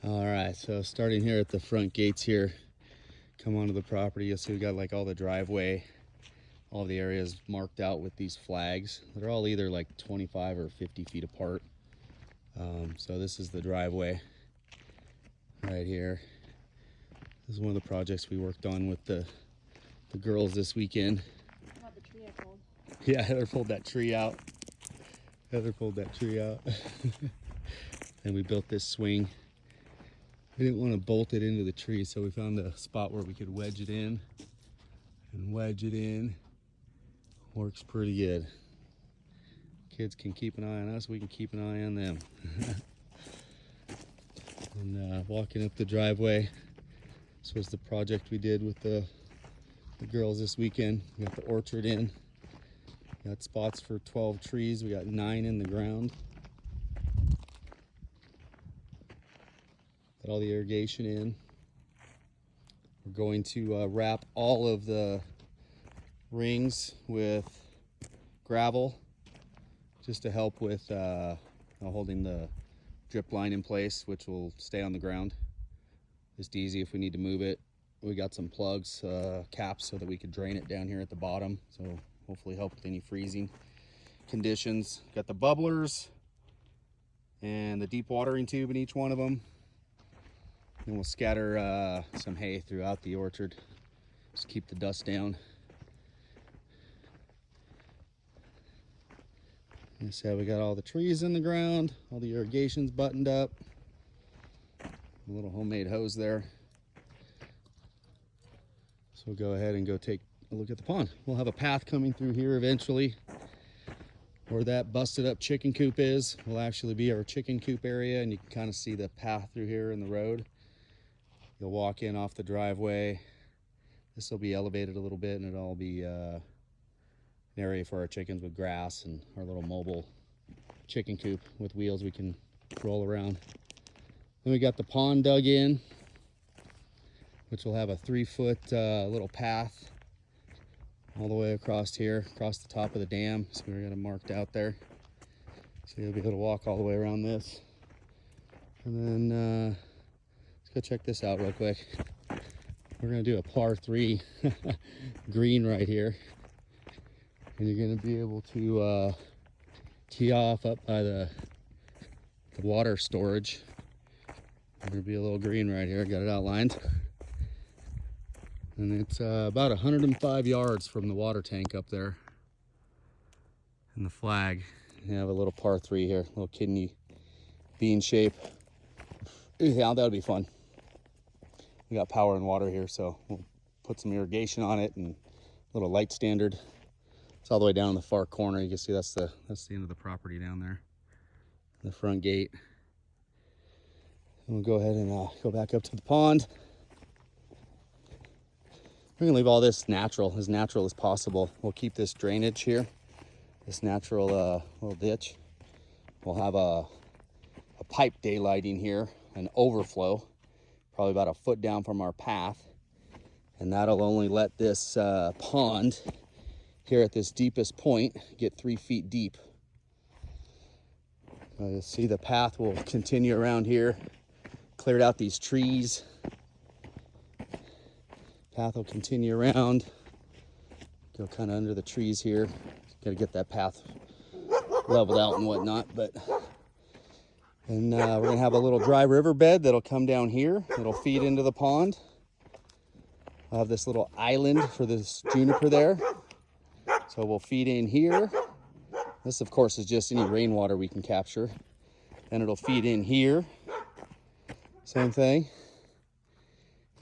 All right, so starting here at the front gates here, come onto the property, you'll see we got like all the driveway, all the areas marked out with these flags. They're all either like 25 or 50 feet apart. So this is the driveway right here. This is one of the projects we worked on with the girls this weekend. How about the tree I pulled? Yeah, Heather pulled that tree out. And we built this swing. We didn't want to bolt it into the tree, so we found a spot where we could wedge it in. And wedge it in. Works pretty good. Kids can keep an eye on us, we can keep an eye on them. And walking up the driveway, this was the project we did with the girls this weekend. We got the orchard in. Got spots for 12 trees. We got 9 in the ground. Got all the irrigation in. We're going to wrap all of the rings with gravel just to help with holding the drip line in place, which will stay on the ground. Just easy if we need to move it. We got some plugs, caps, so that we could drain it down here at the bottom, so hopefully help with any freezing conditions. Got the bubblers and the deep watering tube in each one of them. And we'll scatter some hay throughout the orchard, just keep the dust down. And so we got all the trees in the ground, all the irrigation's buttoned up. A little homemade hose there. So we'll go ahead and go take a look at the pond. We'll have a path coming through here eventually. Where that busted up chicken coop is will actually be our chicken coop area, and you can kind of see the path through here in the road. You'll walk in off the driveway. This will be elevated a little bit, and it'll all be an area for our chickens with grass and our little mobile chicken coop with wheels we can roll around. Then we got the pond dug in, which will have a 3-foot little path all the way across here, across the top of the dam. So we got it marked out there. So you'll be able to walk all the way around this. And then let's go check this out real quick. We're gonna do a par 3 green right here. And you're gonna be able to tee off up by the water storage. There's gonna be a little green right here, got it outlined. And it's about 105 yards from the water tank up there. And the flag. You have a little par 3 here, little kidney bean shape. Yeah, that'll be fun. We got power and water here, so we'll put some irrigation on it and a little light standard. It's all the way down in the far corner. You can see that's the end of the property down there. The front gate. And we'll go ahead and go back up to the pond. We're gonna leave all this natural as possible. We'll keep this drainage here, this natural little ditch. We'll have a pipe daylighting here, an overflow, probably about a foot down from our path. And that'll only let this pond here at this deepest point get 3 feet deep. You'll see the path will continue around here, cleared out these trees. Path will continue around, go kind of under the trees here. Got to get that path leveled out and whatnot, and we're gonna have a little dry riverbed that'll come down here. It'll feed into the pond. I'll have this little island for this juniper there, so we'll feed in here. This, of course, is just any rainwater we can capture. Then it'll feed in here. Same thing.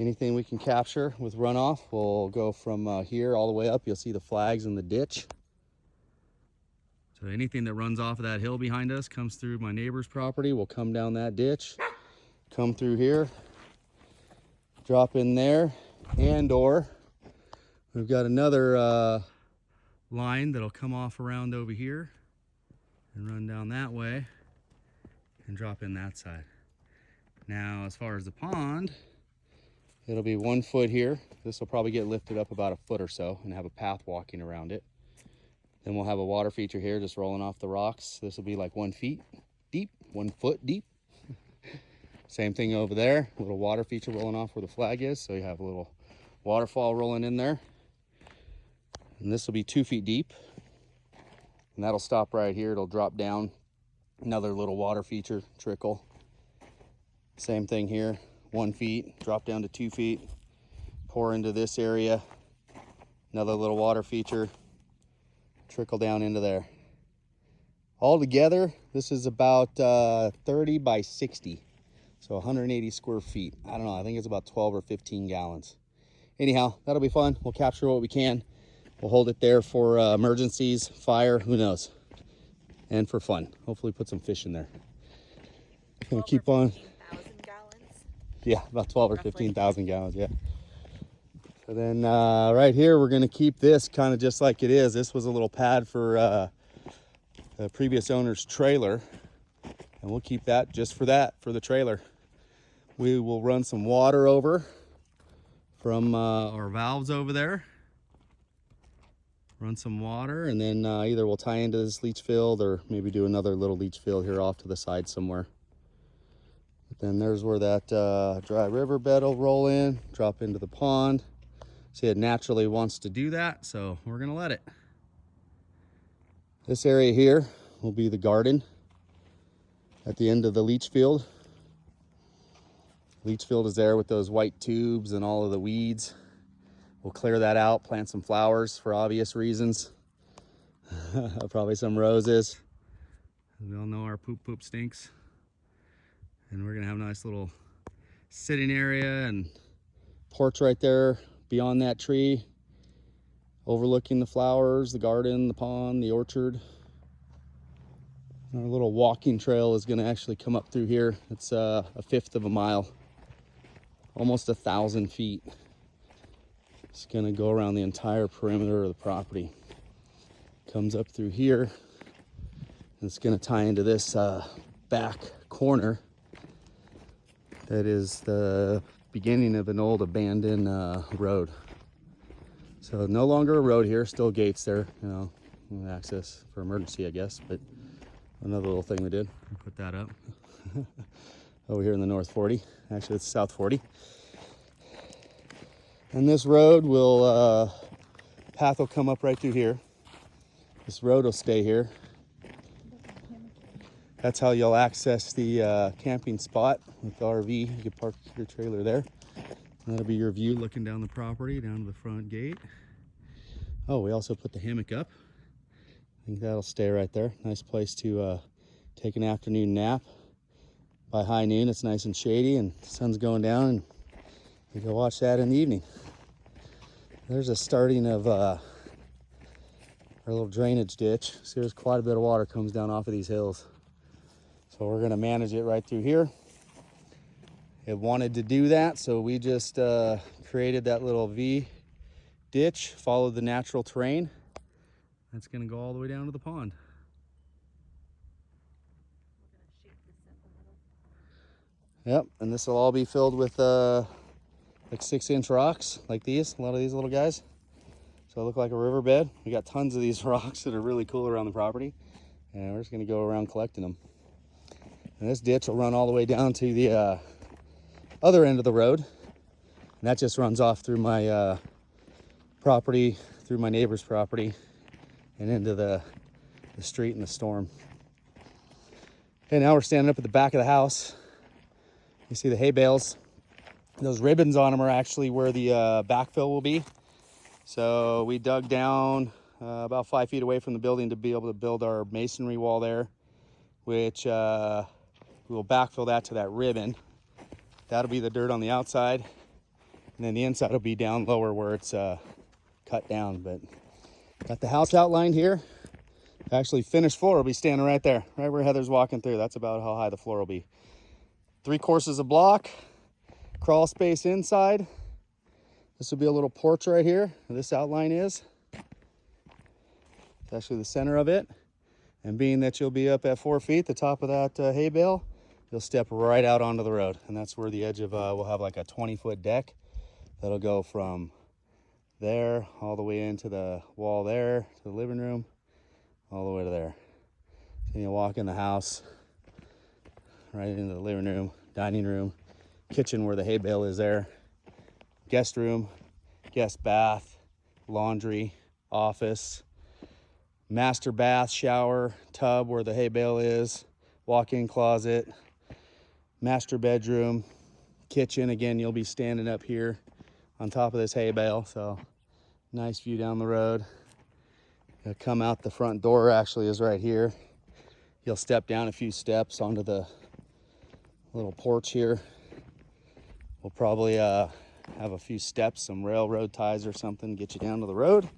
Anything we can capture with runoff will go from here all the way up. You'll see the flags in the ditch. So anything that runs off of that hill behind us comes through my neighbor's property will come down that ditch, come through here, drop in there, and/or we've got another line that'll come off around over here and run down that way and drop in that side. Now, as far as the pond, it'll be 1 foot here. This will probably get lifted up about a foot or so and have a path walking around it. Then we'll have a water feature here just rolling off the rocks. This will be like 1 foot deep. Same thing over there, a little water feature rolling off where the flag is. So you have a little waterfall rolling in there. And this will be 2 feet deep. And that'll stop right here. It'll drop down. Another little water feature, trickle. Same thing here, 1 feet, drop down to 2 feet, pour into this area. Another little water feature, trickle down into there. All together, this is about 30 by 60. So 180 square feet. I don't know, I think it's about 12 or 15 gallons. Anyhow, that'll be fun. We'll capture what we can. We'll hold it there for emergencies, fire, who knows. And for fun. Hopefully put some fish in there. Gonna keep on. 15,000 gallons? Yeah, about 12 or Roughly. 15,000 gallons, yeah. So then right here, we're gonna keep this kind of just like it is. This was a little pad for the previous owner's trailer. And we'll keep that just for that, for the trailer. We will run some water over from our valves over there. Run some water, and then either we'll tie into this leach field or maybe do another little leach field here off to the side somewhere. But then there's where that dry river bed will roll in, drop into the pond. See, it naturally wants to do that, so we're gonna let it. This area here will be the garden at the end of the leach field. Leach field is there with those white tubes and all of the weeds. We'll clear that out, plant some flowers for obvious reasons. Probably some roses. We all know our poop stinks. And we're gonna have a nice little sitting area and porch right there beyond that tree, overlooking the flowers, the garden, the pond, the orchard. Our little walking trail is gonna actually come up through here. It's a 1/5 of a mile, almost 1,000 feet. It's gonna go around the entire perimeter of the property. Comes up through here, and it's gonna tie into this back corner that is the beginning of an old abandoned road. So no longer a road here, still gates there, you know, access for emergency, I guess, but another little thing we did, we put that up. Over here in the North 40, actually it's South 40. And this road will, path will come up right through here. This road will stay here. That's how you'll access the camping spot with the RV. You can park your trailer there. And that'll be your view looking down the property, down to the front gate. Oh, we also put the hammock up. I think that'll stay right there. Nice place to take an afternoon nap. By high noon, it's nice and shady and the sun's going down, and you can watch that in the evening. There's a starting of our little drainage ditch. See, there's quite a bit of water comes down off of these hills. So we're gonna manage it right through here. It wanted to do that, so we just created that little V ditch, followed the natural terrain. That's gonna go all the way down to the pond. Yep, and this will all be filled with like 6-inch rocks like these, a lot of these little guys. So it'll look like a riverbed. We got tons of these rocks that are really cool around the property, and we're just gonna go around collecting them. And this ditch will run all the way down to the other end of the road. And that just runs off through my property, through my neighbor's property, and into the street and the storm. Okay, now we're standing up at the back of the house. You see the hay bales. Those ribbons on them are actually where the backfill will be. So we dug down about 5 feet away from the building to be able to build our masonry wall there, which we will backfill that to that ribbon. That'll be the dirt on the outside, and then the inside will be down lower where it's cut down. But got the house outlined here. Actually, finished floor will be standing right there, right where Heather's walking through. That's about how high the floor will be. 3 courses of block, crawl space inside. This will be a little porch right here. This outline is. It's actually the center of it. And being that you'll be up at 4 feet, the top of that hay bale, you'll step right out onto the road. And that's where the edge of, we'll have like a 20-foot deck that'll go from there all the way into the wall there, to the living room, all the way to there. So you'll walk in the house, right into the living room, dining room, kitchen where the hay bale is there, guest room, guest bath, laundry, office, master bath, shower, tub where the hay bale is, walk-in closet, master bedroom, kitchen. Again, you'll be standing up here on top of this hay bale, so nice view down the road. You'll come out, the front door actually is right here. You'll step down a few steps onto the little porch here. We'll probably have a few steps, some railroad ties or something, get you down to the road.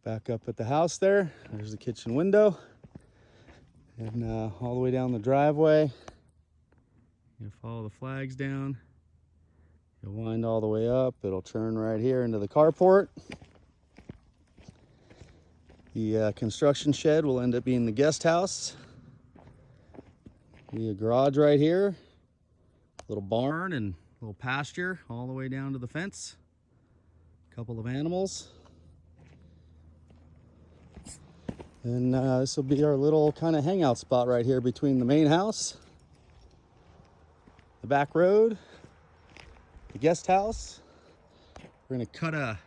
Back up at the house there. There's the kitchen window. And all the way down the driveway. You follow the flags down. You'll wind all the way up. It'll turn right here into the carport. The construction shed will end up being the guest house. The garage right here. Little barn and little pasture all the way down to the fence. A couple of animals. And this will be our little kind of hangout spot right here between the main house, the back road, the guest house. We're gonna cut a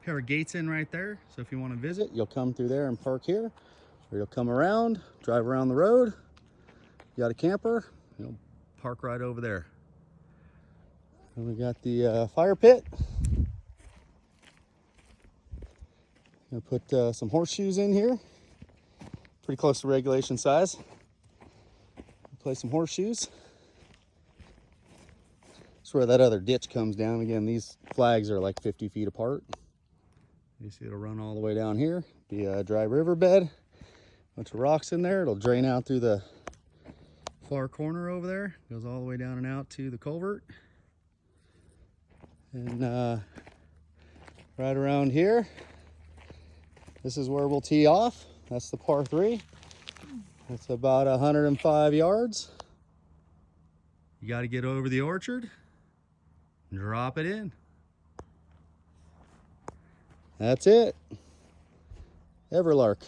pair of gates in right there. So if you want to visit, you'll come through there and park here, or you'll come around, drive around the road. You got a camper, you'll park right over there. And we got the fire pit. Gonna put some horseshoes in here. Pretty close to regulation size. Place some horseshoes. That's where that other ditch comes down. Again, these flags are like 50 feet apart. You see it'll run all the way down here. Be a dry riverbed. Bunch of rocks in there. It'll drain out through the far corner over there. Goes all the way down and out to the culvert. And right around here, this is where we'll tee off. That's the par 3. It's about 105 yards. You got to get over the orchard and drop it in. That's it. Everlark.